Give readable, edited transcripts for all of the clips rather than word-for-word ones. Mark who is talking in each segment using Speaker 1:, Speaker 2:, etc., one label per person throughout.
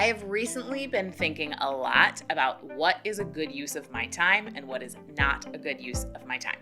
Speaker 1: I have recently been thinking a lot about what is a good use of my time and what is not a good use of my time.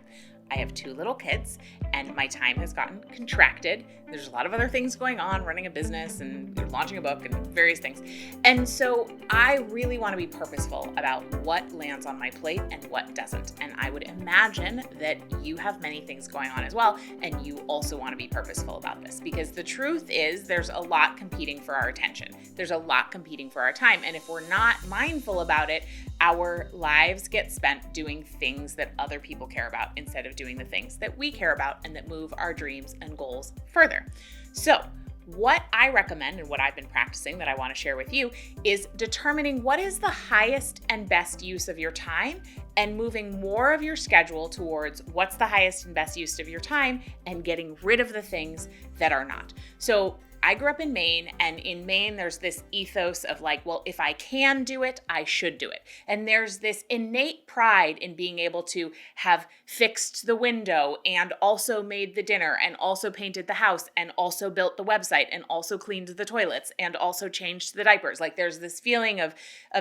Speaker 1: I have 2 little kids and my time has gotten contracted. There's a lot of other things going on, running a business and launching a book and various things. And so I really want to be purposeful about what lands on my plate and what doesn't. And I would imagine that you have many things going on as well. And you also want to be purposeful about this because the truth is there's a lot competing for our attention. There's a lot competing for our time. And if we're not mindful about it, our lives get spent doing things that other people care about instead of doing the things that we care about and that move our dreams and goals further. So what I recommend and what I've been practicing that I want to share with you is determining what is the highest and best use of your time and moving more of your schedule towards what's the highest and best use of your time and getting rid of the things that are not. So I grew up in Maine, and in Maine, there's this ethos of like, well, if I can do it, I should do it. And there's this innate pride in being able to have fixed the window and also made the dinner and also painted the house and also built the website and also cleaned the toilets and also changed the diapers. Like there's this feeling of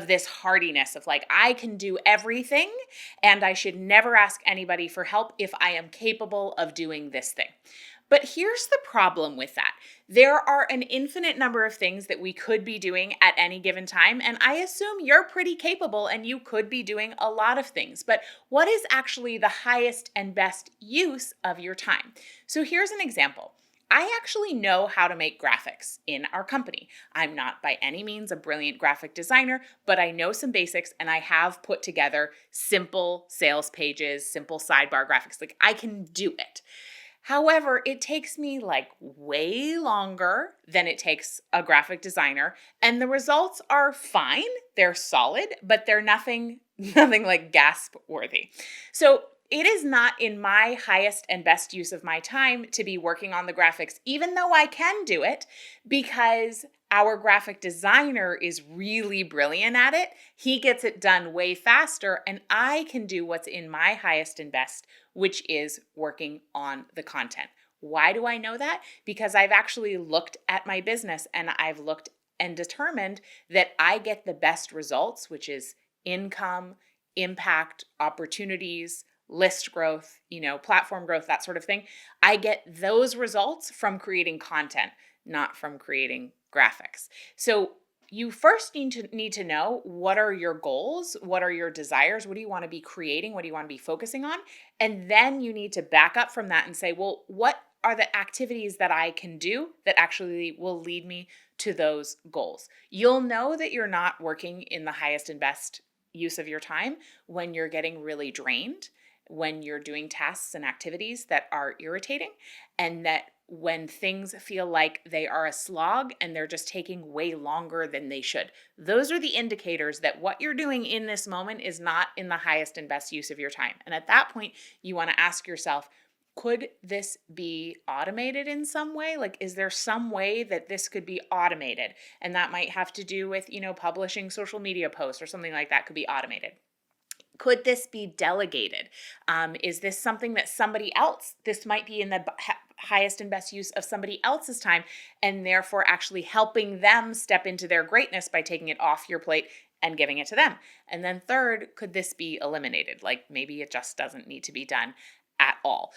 Speaker 1: this hardiness of like, I can do everything and I should never ask anybody for help if I am capable of doing this thing. But here's the problem with that. There are an infinite number of things that we could be doing at any given time, and I assume you're pretty capable and you could be doing a lot of things. But what is actually the highest and best use of your time? So here's an example. I actually know how to make graphics in our company. I'm not by any means a brilliant graphic designer, but I know some basics and I have put together simple sales pages, simple sidebar graphics. Like I can do it. However, it takes me like way longer than it takes a graphic designer, and the results are fine. They're solid, but they're nothing like gasp worthy. So it is not in my highest and best use of my time to be working on the graphics, even though I can do it, because our graphic designer is really brilliant at it. He gets it done way faster, and I can do what's in my highest and best, which is working on the content. Why do I know that? Because I've actually looked at my business and I've looked and determined that I get the best results, which is income, impact, opportunities, list growth, platform growth, that sort of thing. I get those results from creating content, not from creating graphics. So you first need to know what are your goals, what are your desires, what do you want to be creating, what do you want to be focusing on? And then you need to back up from that and say, well, what are the activities that I can do that actually will lead me to those goals? You'll know that you're not working in the highest and best use of your time when you're getting really drained, when you're doing tasks and activities that are irritating, and that when things feel like they are a slog and they're just taking way longer than they should. Those are the indicators that what you're doing in this moment is not in the highest and best use of your time. And at that point, you want to ask yourself, could this be automated in some way? Like, is there some way that this could be automated? And that might have to do with, publishing social media posts or something like that could be automated. Could this be delegated? Is this something that somebody else, this might be in the highest and best use of somebody else's time and therefore actually helping them step into their greatness by taking it off your plate and giving it to them? And then third, could this be eliminated? Like maybe it just doesn't need to be done at all.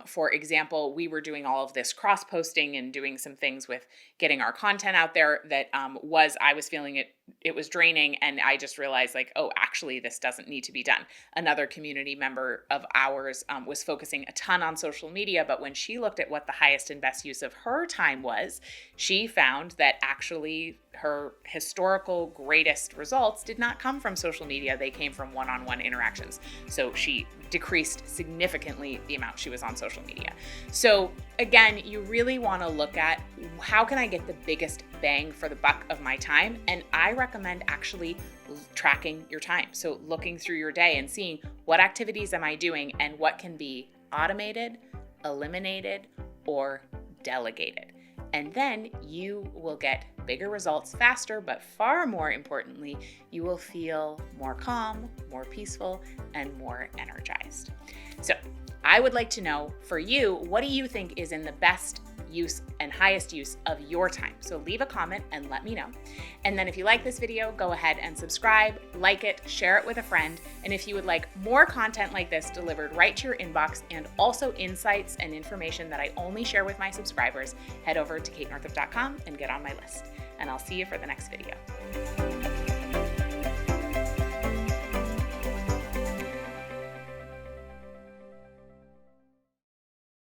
Speaker 1: For example, we were doing all of this cross-posting and doing some things with getting our content out there that I was feeling it was draining, and I just realized like, oh, actually this doesn't need to be done. Another community member of ours was focusing a ton on social media, but when she looked at what the highest and best use of her time was, she found that actually her historical greatest results did not come from social media. They came from one-on-one interactions. So she decreased significantly the amount she was on social media. So again, you really want to look at how can I get the biggest bang for the buck of my time? And I recommend actually tracking your time. So looking through your day and seeing what activities am I doing and what can be automated, eliminated, or delegated. And then you will get bigger results faster, but far more importantly, you will feel more calm, more peaceful, and more energized. So I would like to know for you, what do you think is in the best use and highest use of your time. So leave a comment and let me know. And then if you like this video, go ahead and subscribe, like it, share it with a friend. And if you would like more content like this delivered right to your inbox and also insights and information that I only share with my subscribers, head over to katenorthrup.com and get on my list. And I'll see you for the next video.